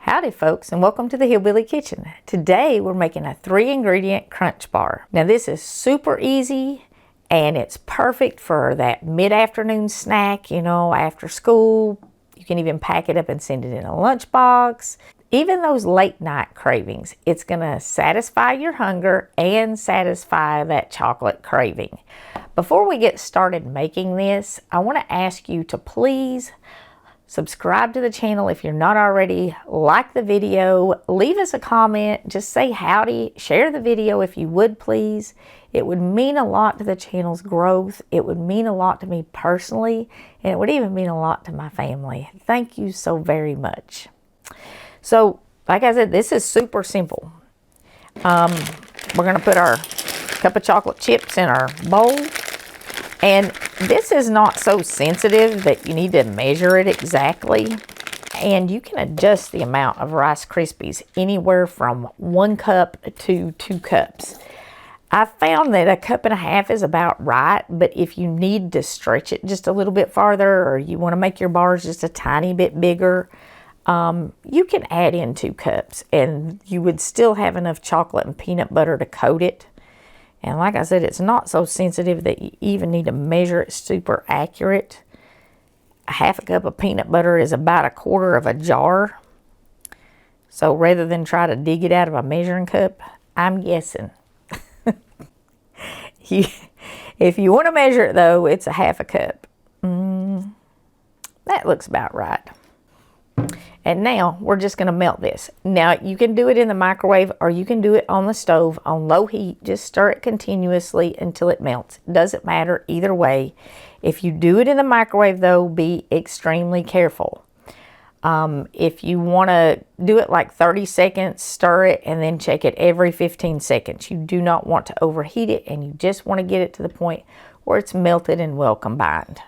Howdy folks, and welcome to the Hillbilly Kitchen. Today we're making a 3-ingredient crunch bar. Now this is super easy and it's perfect for that mid-afternoon snack, after school. You can even pack it up and send it in a lunchbox. Even those late night cravings, it's gonna satisfy your hunger and satisfy that chocolate craving. Before we get started making this, I wanna ask you to please subscribe to the channel if you're not already, like the video, leave us a comment, just say howdy, share the video if you would please. It would mean a lot to the channel's growth. It would mean a lot to me personally, and it would even mean a lot to my family. Thank you so very much. So, like I said, this is super simple. We're gonna put our cup of chocolate chips in our bowl. And this is not so sensitive that you need to measure it exactly. And you can adjust the amount of Rice Krispies anywhere from 1 cup to 2 cups. I found that 1.5 cups is about right, but if you need to stretch it just a little bit farther, or you want to make your bars just a tiny bit bigger, you can add in 2 cups and you would still have enough chocolate and peanut butter to coat it. And like I said, it's not so sensitive that you even need to measure it super accurate. 1/2 cup of peanut butter is about 1/4 of a jar. So rather than try to dig it out of a measuring cup, I'm guessing. If you want to measure it though, it's 1/2 cup. That looks about right. And now we're just going to melt this. Now you can do it in the microwave or you can do it on the stove on low heat. Just stir it continuously until it melts. Doesn't matter either way. If you do it in the microwave though, be extremely careful. If you want to do it like 30 seconds, stir it and then check it every 15 seconds. You do not want to overheat it and you just want to get it to the point where it's melted and well combined.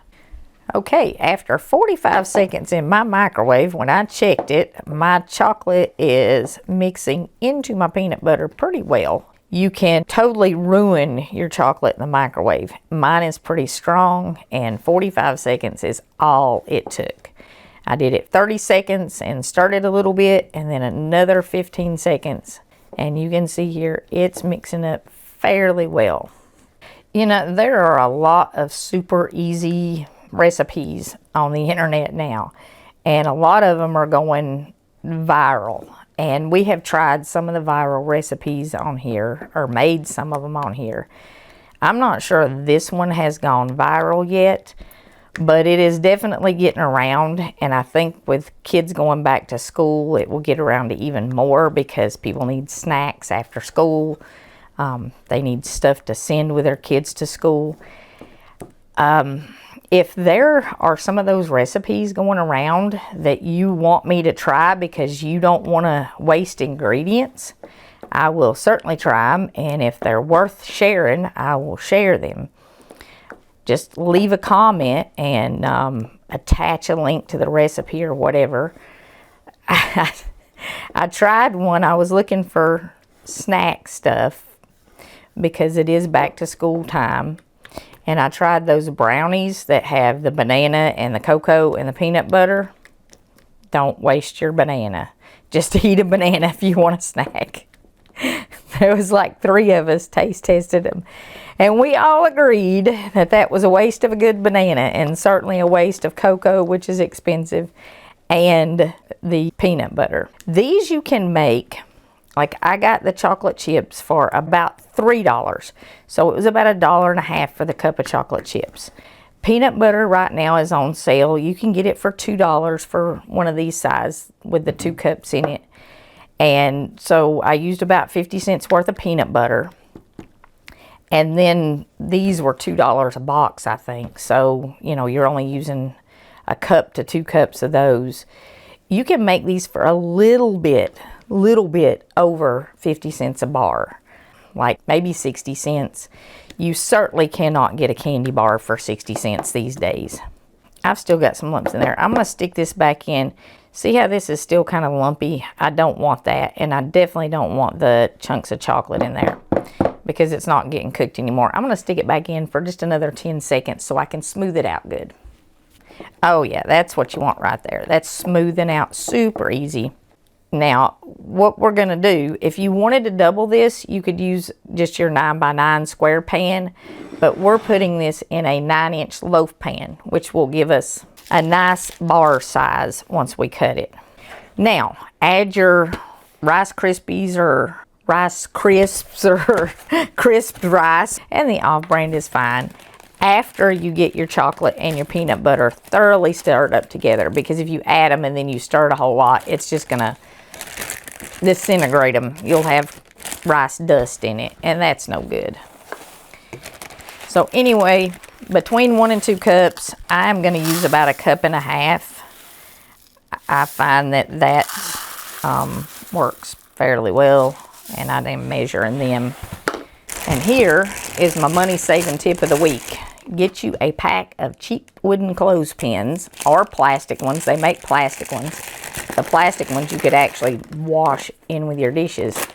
Okay, after 45 seconds in my microwave, when I checked it, my chocolate is mixing into my peanut butter pretty well. You can totally ruin your chocolate in the microwave. Mine is pretty strong and 45 seconds is all it took. I did it 30 seconds and stirred it a little bit and then another 15 seconds. And you can see here, it's mixing up fairly well. There are a lot of super easy recipes on the internet now, and a lot of them are going viral, and we have tried some of the viral recipes on here, or made some of them on here. I'm not sure this one has gone viral yet, but it is definitely getting around, and I think with kids going back to school it will get around to even more because people need snacks after school. They need stuff to send with their kids to school. If there are some of those recipes going around that you want me to try because you don't want to waste ingredients, I will certainly try them. And if they're worth sharing, I will share them. Just leave a comment and attach a link to the recipe or whatever. I tried one. I was looking for snack stuff because it is back to school time. And I tried those brownies that have the banana and the cocoa and the peanut butter. Don't waste your banana. Just eat a banana if you want a snack. There was like 3 of us taste tested them. And we all agreed that that was a waste of a good banana and certainly a waste of cocoa, which is expensive, and the peanut butter. These you can make. Like I got the chocolate chips for about $3. So it was about $1.50 for the cup of chocolate chips. Peanut butter right now is on sale. You can get it for $2 for one of these size with the 2 cups in it. And so I used about 50 cents worth of peanut butter. And then these were $2 a box, I think. So, you're only using 1 cup to 2 cups of those. You can make these for a little bit over 50 cents a bar, like maybe 60 cents. You certainly cannot get a candy bar for 60 cents these days. I've still got some lumps in there. I'm going to stick this back in. See how this is still kind of lumpy? I don't want that, and I definitely don't want the chunks of chocolate in there because it's not getting cooked anymore. I'm going to stick it back in for just another 10 seconds so I can smooth it out good. Oh yeah, that's what you want right there. That's smoothing out super easy. Now, what we're going to do, if you wanted to double this, you could use just your 9x9 square pan, but we're putting this in a 9-inch loaf pan, which will give us a nice bar size once we cut it. Now, add your Rice Krispies or Rice Crisps or crisped rice, and the off-brand is fine. After you get your chocolate and your peanut butter thoroughly stirred up together, because if you add them and then you stir it a whole lot, it's just going to disintegrate them. You'll have rice dust in it, and that's no good. So anyway, between 1 and 2 cups, I'm going to use about 1.5 cups. I find that works fairly well, and I am measuring them. And here is my money-saving tip of the week. Get you a pack of cheap wooden clothespins or plastic ones. They make plastic ones. The plastic ones you could actually wash in with your dishes.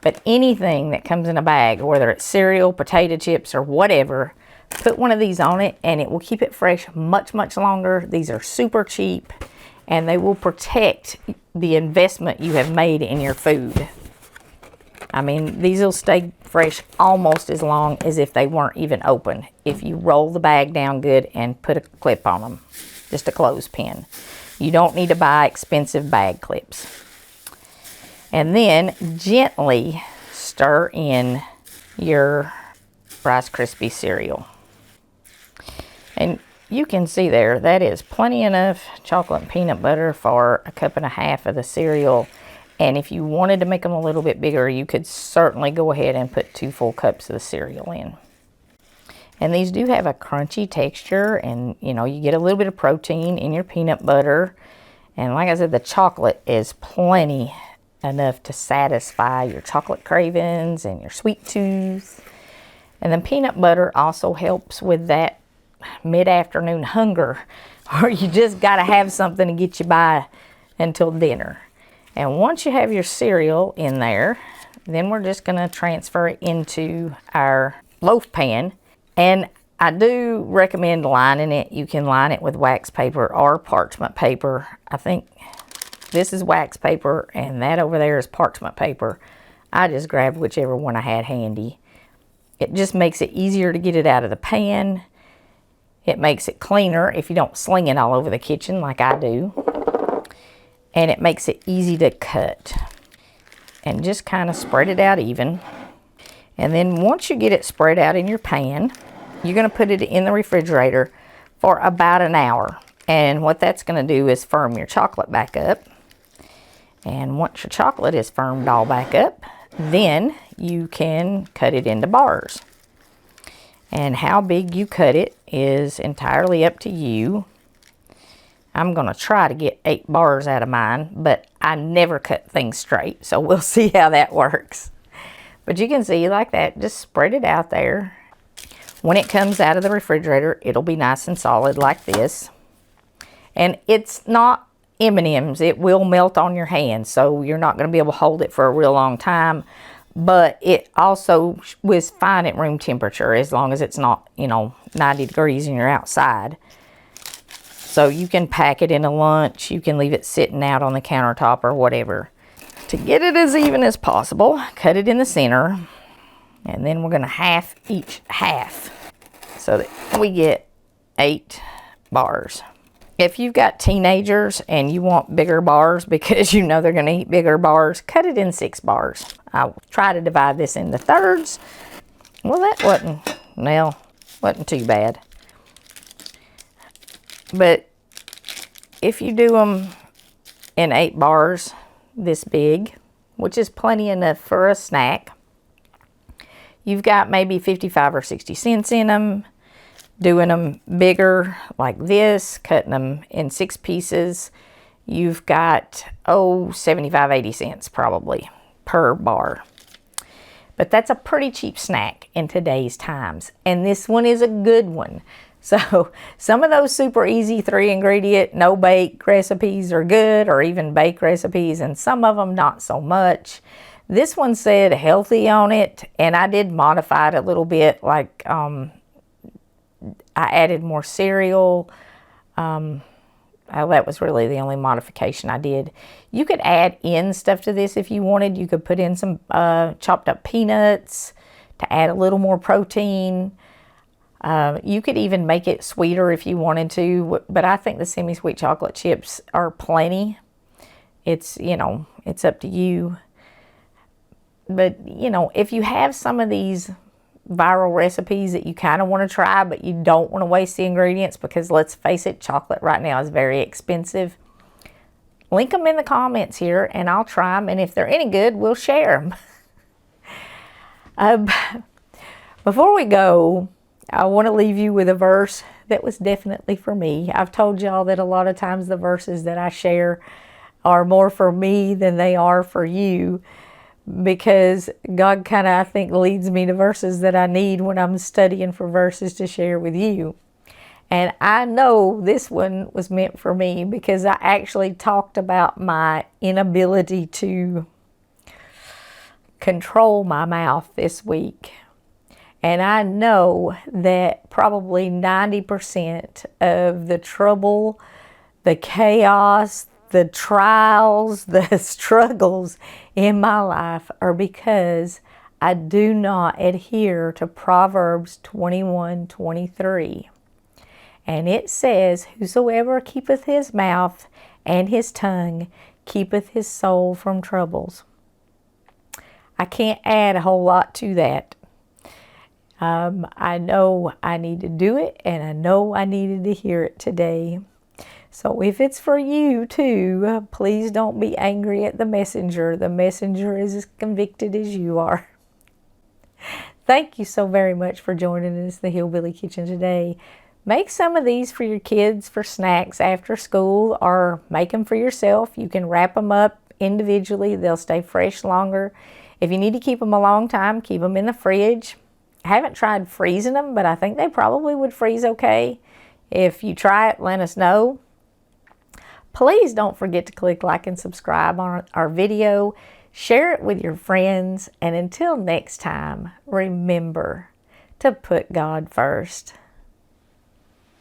But anything that comes in a bag, whether it's cereal, potato chips, or whatever, put one of these on it and it will keep it fresh much, much longer. These are super cheap and they will protect the investment you have made in your food. I mean, these will stay fresh almost as long as if they weren't even open, if you roll the bag down good and put a clip on them, just a clothespin. You don't need to buy expensive bag clips. And then gently stir in your Rice Krispie cereal. And you can see there, that is plenty enough chocolate and peanut butter for 1.5 cups of the cereal. And if you wanted to make them a little bit bigger, you could certainly go ahead and put 2 full cups of the cereal in. And these do have a crunchy texture, and you know, you get a little bit of protein in your peanut butter. And like I said, the chocolate is plenty enough to satisfy your chocolate cravings and your sweet tooth. And then peanut butter also helps with that mid-afternoon hunger, or you just got to have something to get you by until dinner. And once you have your cereal in there, then we're just going to transfer it into our loaf pan. And I do recommend lining it. You can line it with wax paper or parchment paper. I think this is wax paper and that over there is parchment paper. I just grabbed whichever one I had handy. It just makes it easier to get it out of the pan. It makes it cleaner if you don't sling it all over the kitchen like I do. And it makes it easy to cut. And just kind of spread it out even. And then once you get it spread out in your pan, you're going to put it in the refrigerator for about an hour. And what that's going to do is firm your chocolate back up. And once your chocolate is firmed all back up, then you can cut it into bars. And how big you cut it is entirely up to you. I'm going to try to get 8 bars out of mine, but I never cut things straight, so we'll see how that works. But you can see like that, just spread it out there. When it comes out of the refrigerator, it'll be nice and solid like this. And it's not M&Ms, it will melt on your hand, so you're not going to be able to hold it for a real long time. But it also was fine at room temperature as long as it's not, 90 degrees and you're outside. So you can pack it in a lunch, you can leave it sitting out on the countertop or whatever. To get it as even as possible, cut it in the center. And then we're going to half each half so that we get 8 bars. If you've got teenagers and you want bigger bars because you know they're going to eat bigger bars, cut it in 6 bars. I'll try to divide this into thirds. Well, that wasn't too bad. But if you do them in 8 bars this big, which is plenty enough for a snack, you've got maybe 55 or 60 cents in them. Doing them bigger like this, cutting them in 6 pieces, you've got 75, 80 cents probably per bar. But that's a pretty cheap snack in today's times, and this one is a good one. So some of those super easy 3-ingredient no bake recipes are good, or even bake recipes, and some of them not so much. This one said healthy on it, and I did modify it a little bit, like I added more cereal, That was really the only modification I did. You could add in stuff to this if you wanted. You could put in some chopped up peanuts to add a little more protein. You could even make it sweeter if you wanted to, but I think the semi-sweet chocolate chips are plenty. It's, you know, it's up to you. But, you know, if you have some of these viral recipes that you kind of want to try, but you don't want to waste the ingredients, because let's face it, chocolate right now is very expensive. Link them in the comments here and I'll try them, and if they're any good, we'll share them. Before we go, I want to leave you with a verse that was definitely for me. I've told y'all that a lot of times the verses that I share are more for me than they are for you, because God kind of, I think, leads me to verses that I need when I'm studying for verses to share with you. And I know this one was meant for me because I actually talked about my inability to control my mouth this week. And I know that probably 90% of the trouble, the chaos, the trials, the struggles in my life are because I do not adhere to Proverbs 21:23. And it says, "Whosoever keepeth his mouth and his tongue keepeth his soul from troubles." I can't add a whole lot to that. I know I need to do it, and I know I needed to hear it today. So if it's for you too, please don't be angry at the messenger. The messenger is as convicted as you are. Thank you so very much for joining us, the Hillbilly Kitchen, today. Make some of these for your kids for snacks after school, or make them for yourself. You can wrap them up individually. They'll stay fresh longer. If you need to keep them a long time, keep them in the fridge. I haven't tried freezing them, but I think they probably would freeze okay. If you try it, let us know. Please don't forget to click like and subscribe on our video. Share it with your friends. And until next time, remember to put God first.